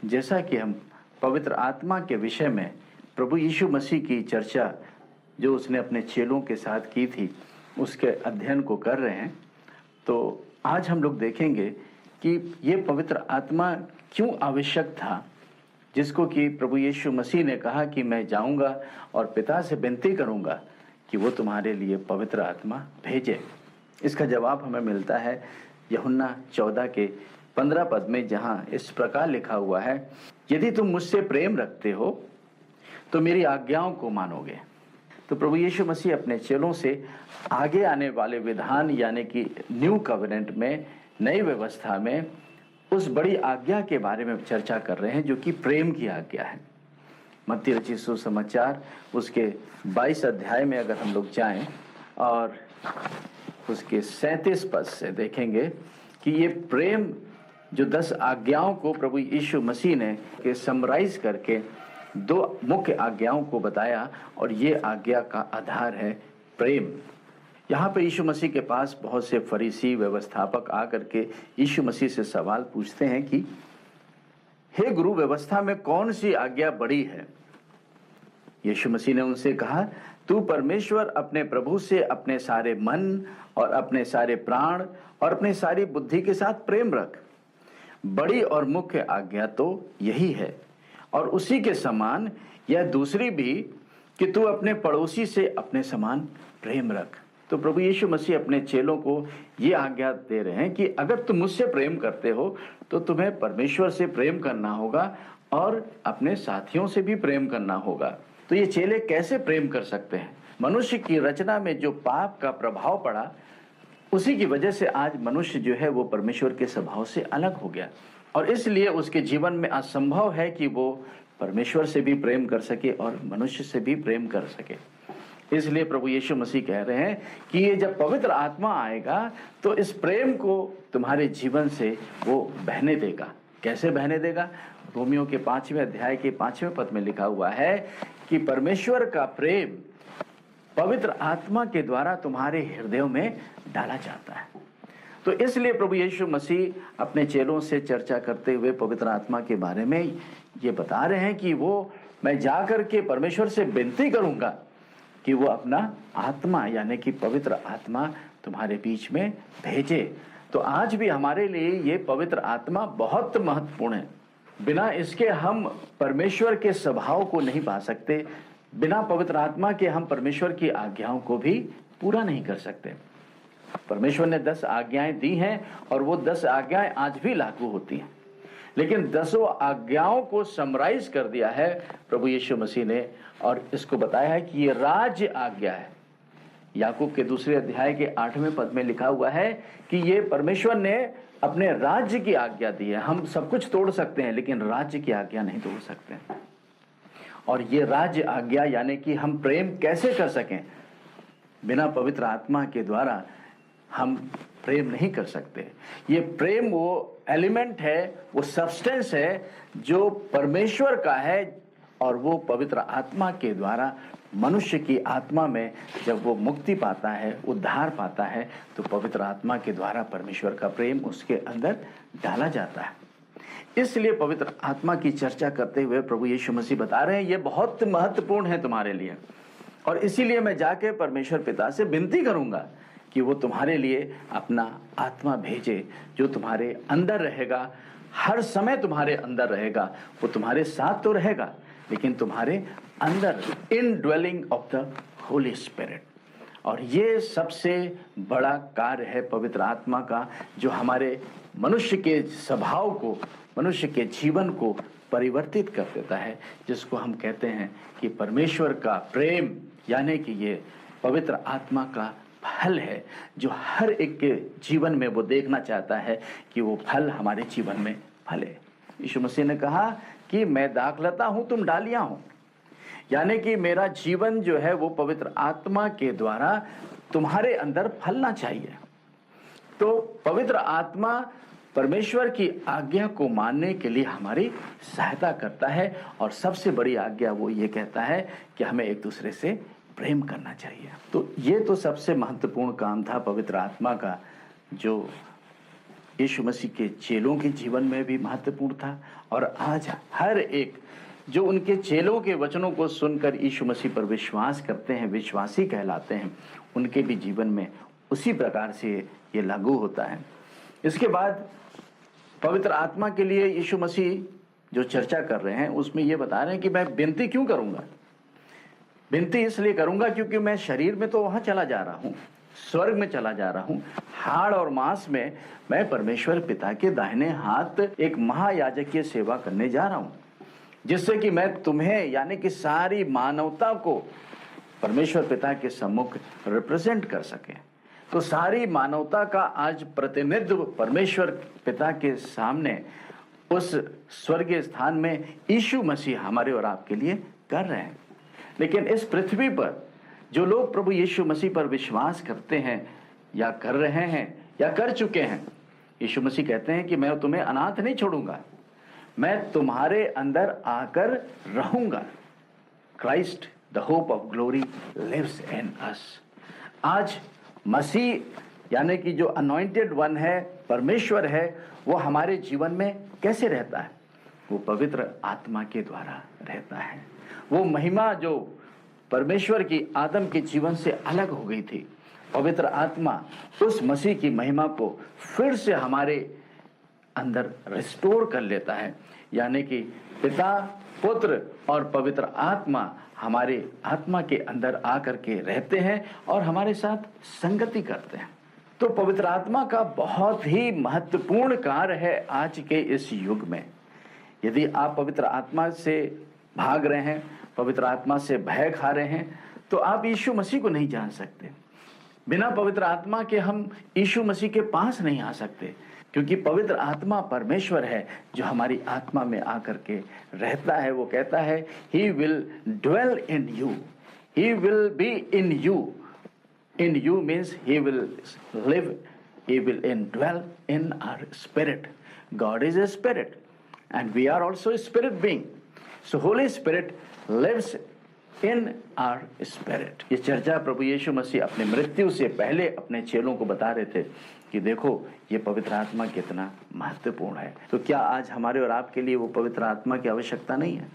जैसा कि हम पवित्र आत्मा के विषय में प्रभु यीशु मसीह की चर्चा जो उसने अपने चेलों के साथ की थी उसके अध्ययन को कर रहे हैं, तो आज हम लोग देखेंगे कि ये पवित्र आत्मा क्यों आवश्यक था, जिसको कि प्रभु यीशु मसीह ने कहा कि मैं जाऊंगा और पिता से विनती करूंगा कि वो तुम्हारे लिए पवित्र आत्मा भेजे। इसका जवाब हमें मिलता है यूहन्ना 14 के 15 पद में, जहां इस प्रकार लिखा हुआ है, यदि तुम मुझसे प्रेम रखते हो तो मेरी आज्ञाओं को मानोगे। तो प्रभु यीशु मसीह अपने चेलों से आगे आने वाले विधान यानी कि न्यू कवेनेंट में, नई व्यवस्था में उस बड़ी आज्ञा के बारे में चर्चा कर रहे हैं जो कि प्रेम की आज्ञा है। मत्ती रचित सुसमाचार उसके 22 अध्याय में अगर हम लोग जाएं और उसके 37 पद से देखेंगे कि ये प्रेम जो 10 आज्ञाओं को प्रभु यीशु मसीह ने के समराइज करके 2 मुख्य आज्ञाओं को बताया, और ये आज्ञा का आधार है प्रेम। यहाँ पे यीशु मसीह के पास बहुत से फरीसी व्यवस्थापक आकर के यीशु मसीह से सवाल पूछते हैं कि हे गुरु, व्यवस्था में कौन सी आज्ञा बड़ी है? यीशु मसीह ने उनसे कहा, तू परमेश्वर अपने प्रभु से अपने सारे मन और अपने सारे प्राण और अपने सारी बुद्धि के साथ प्रेम रख। बड़ी और मुख्य आज्ञा तो यही है, और उसी के समान यह दूसरी भी कि तू अपने पड़ोसी से अपने समान प्रेम रख। तो प्रभु यीशु मसीह अपने चेलों को ये आज्ञा दे रहे हैं कि अगर तुम मुझसे प्रेम करते हो तो तुम्हें परमेश्वर से प्रेम करना होगा और अपने साथियों से भी प्रेम करना होगा। तो ये चेले कैसे प्रेम कर सकते हैं? मनुष्य की रचना में जो पाप का प्रभाव पड़ा, उसी की वजह से आज मनुष्य जो है वो परमेश्वर के स्वभाव से अलग हो गया, और इसलिए उसके जीवन में असंभव है कि वो परमेश्वर से भी प्रेम कर सके और मनुष्य से भी प्रेम कर सके। इसलिए प्रभु यीशु मसीह कह रहे हैं कि ये जब पवित्र आत्मा आएगा तो इस प्रेम को तुम्हारे जीवन से वो बहने देगा। कैसे बहने देगा? रोमियो के 5वें अध्याय के 5वें पद में लिखा हुआ है कि परमेश्वर का प्रेम पवित्र आत्मा के द्वारा तुम्हारे हृदयों में डाला जाता है। तो इसलिए प्रभु यीशु मसीह अपने चेलों से चर्चा करते हुए पवित्र आत्मा के बारे में ये बता रहे हैं कि वो मैं जाकर के परमेश्वर से विनती करूंगा कि वो अपना आत्मा यानी कि पवित्र आत्मा तुम्हारे बीच में भेजे। तो आज भी हमारे लिए ये पवित्र आत्मा बहुत महत्वपूर्ण है। बिना इसके हम परमेश्वर के स्वभाव को नहीं पा सकते। बिना पवित्र आत्मा के हम परमेश्वर की आज्ञाओं को भी पूरा नहीं कर सकते। परमेश्वर ने 10 आज्ञाएं दी हैं और वो 10 आज्ञाएं आज भी लागू होती हैं, लेकिन 10 आज्ञाओं को समराइज कर दिया है प्रभु यीशु मसीह ने, और इसको बताया है कि ये राज्य आज्ञा है। याकूब के 2 अध्याय के 8वें पद में लिखा हुआ है कि ये परमेश्वर ने अपने राज्य की आज्ञा दी है। हम सब कुछ तोड़ सकते हैं लेकिन राज्य की आज्ञा नहीं तोड़ सकते। और ये राज्य आज्ञा यानी कि हम प्रेम कैसे कर सकें? बिना पवित्र आत्मा के द्वारा हम प्रेम नहीं कर सकते। ये प्रेम वो एलिमेंट है, वो सब्सटेंस है जो परमेश्वर का है, और वो पवित्र आत्मा के द्वारा मनुष्य की आत्मा में जब वो मुक्ति पाता है, उद्धार पाता है, तो पवित्र आत्मा के द्वारा परमेश्वर का प्रेम उसके अंदर डाला जाता है। इसलिए पवित्र आत्मा की चर्चा करते हुए प्रभु यीशु मसीह बता रहे हैं ये बहुत महत्वपूर्ण है तुम्हारे लिए, और इसीलिए मैं जाके परमेश्वर पिता से विनती करूंगा कि वो तुम्हारे लिए अपना आत्मा भेजे, जो तुम्हारे अंदर रहेगा, हर समय तुम्हारे अंदर रहेगा। वो तुम्हारे साथ तो रहेगा लेकिन तुम्हारे अंदर, in dwelling of the holy spirit. और ये सबसे बड़ा कार्य है पवित्र आत्मा का, जो हमारे मनुष्य के स्वभाव को, मनुष्य के जीवन को परिवर्तित कर देता है, जिसको हम कहते हैं कि परमेश्वर का प्रेम यानी कि ये पवित्र आत्मा का फल है, जो हर एक के जीवन में वो देखना चाहता है कि वो फल हमारे जीवन में फले। यीशु मसीह ने कहा कि मैं दाखलता हूं, तुम डालियां हो, यानी कि मेरा जीवन जो है वो पवित्र आत्मा के द्वारा तुम्हारे अंदर फलना चाहिए। तो पवित्र आत्मा परमेश्वर की आज्ञा को मानने के लिए हमारी सहायता करता है, और सबसे बड़ी आज्ञा वो ये कहता है कि हमें एक दूसरे से प्रेम करना चाहिए। तो ये तो सबसे महत्वपूर्ण काम था पवित्र आत्मा का, जो यीशु मसीह के चेलों के जीवन में भी महत्वपूर्ण था, और आज हर एक जो उनके चेलों के वचनों को सुनकर यीशु मसीह पर विश्वास करते हैं, विश्वासी कहलाते हैं, उनके भी जीवन में उसी प्रकार से ये लागू होता है। इसके बाद पवित्र आत्मा के लिए यीशु मसीह जो चर्चा कर रहे हैं उसमें ये बता रहे हैं कि मैं विनती क्यों करूंगा। विनती इसलिए करूंगा क्योंकि मैं शरीर में तो वहां चला जा रहा हूं, स्वर्ग में चला जा रहा हूं, हाड़ और मांस में मैं परमेश्वर पिता के दाहिने हाथ एक महायाजकीय सेवा करने जा रहा हूं, जिससे कि मैं तुम्हें यानी कि सारी मानवता को परमेश्वर पिता के सम्मुख रिप्रेजेंट कर सके। तो सारी मानवता का आज प्रतिनिधित्व परमेश्वर पिता के सामने उस स्वर्गीय स्थान में यीशु मसीह हमारे और आपके लिए कर रहे हैं। लेकिन इस पृथ्वी पर जो लोग प्रभु यीशु मसीह पर विश्वास करते हैं या कर रहे हैं या कर चुके हैं, यीशु मसीह कहते हैं कि मैं तुम्हें अनाथ नहीं छोड़ूंगा, मैं तुम्हारे अंदर आकर रहूंगा। Christ the hope of glory lives in us. आज मसीह यानी कि जो अनॉइंटेड वन है, परमेश्वर है, वो हमारे जीवन में कैसे रहता है? वो पवित्र आत्मा के द्वारा रहता है। वो महिमा जो परमेश्वर की आदम के जीवन से अलग हो गई थी, पवित्र आत्मा उस मसीह की महिमा को फिर से हमारे अंदर रिस्टोर कर लेता है। यानी कि पिता, पुत्र और पवित्र आत्मा हमारे आत्मा के अंदर आकर के रहते हैं और हमारे साथ संगति करते हैं। तो पवित्र आत्मा का बहुत ही महत्वपूर्ण कार्य है आज के इस युग में। यदि आप पवित्र आत्मा से भाग रहे हैं, पवित्र आत्मा से भय खा रहे हैं, तो आप यीशु मसीह को नहीं जान सकते। बिना पवित्र आत्मा के हम यीशु मसीह के पास नहीं आ सकते, क्योंकि पवित्र आत्मा परमेश्वर है जो हमारी आत्मा में आकर के रहता है। वो कहता है he will dwell in you, he will be in you. In you means he will live, he will indwell in our spirit. God is a spirit and we are also a spirit being. So Holy Spirit lives in our spirit. ये चर्चा प्रभु यीशु मसीह अपने मृत्यु से पहले अपने चेलों को बता रहे थे कि देखो ये पवित्र आत्मा कितना महत्वपूर्ण है। तो क्या आज हमारे और आपके लिए वो पवित्र आत्मा की आवश्यकता नहीं है?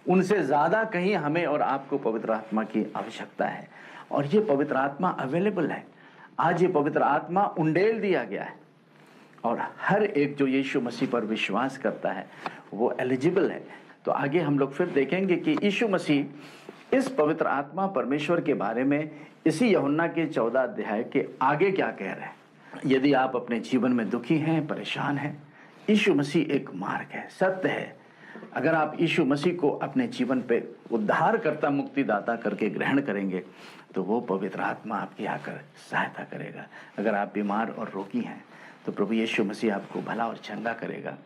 उनसे ज्यादा कहीं हमें और आपको पवित्र आत्मा की आवश्यकता है, और ये पवित्र आत्मा अवेलेबल है। आज ये पवित्र आत्मा उंडेल दिया गया है और हर एक जो यीशु मसीह पर विश्वास करता है वो एलिजिबल है। तो आगे हम लोग फिर देखेंगे कि यीशु मसीह इस पवित्र आत्मा परमेश्वर के बारे में इसी यूहन्ना के 14 अध्याय के आगे क्या कह रहे हैं। यदि आप अपने जीवन में दुखी हैं, परेशान हैं, यीशु मसीह एक मार्ग है, सत्य है। अगर आप यीशु मसीह को अपने जीवन पे उद्धारकर्ता, मुक्तिदाता करके ग्रहण करेंगे तो वो पवित्र आत्मा आपकी आकर सहायता करेगा। अगर आप बीमार और रोगी हैं तो प्रभु यीशु मसीह आपको भला और चंगा करेगा।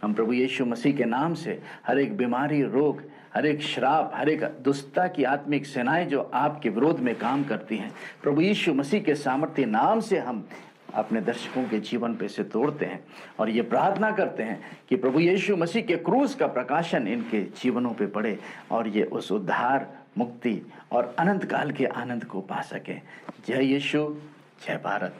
हम प्रभु यीशु मसीह के नाम से हर एक बीमारी, रोग, हर एक श्राप, हर एक दुष्टता की आत्मिक सेनाएं जो आपके विरोध में काम करती हैं, प्रभु यीशु मसीह के सामर्थ्य नाम से हम अपने दर्शकों के जीवन पे से तोड़ते हैं और ये प्रार्थना करते हैं कि प्रभु यीशु मसीह के क्रूस का प्रकाशन इनके जीवनों पे पड़े और ये उस उद्धार, मुक्ति और अनंत काल के आनंद को पा सके। जय यीशु, जय भारत।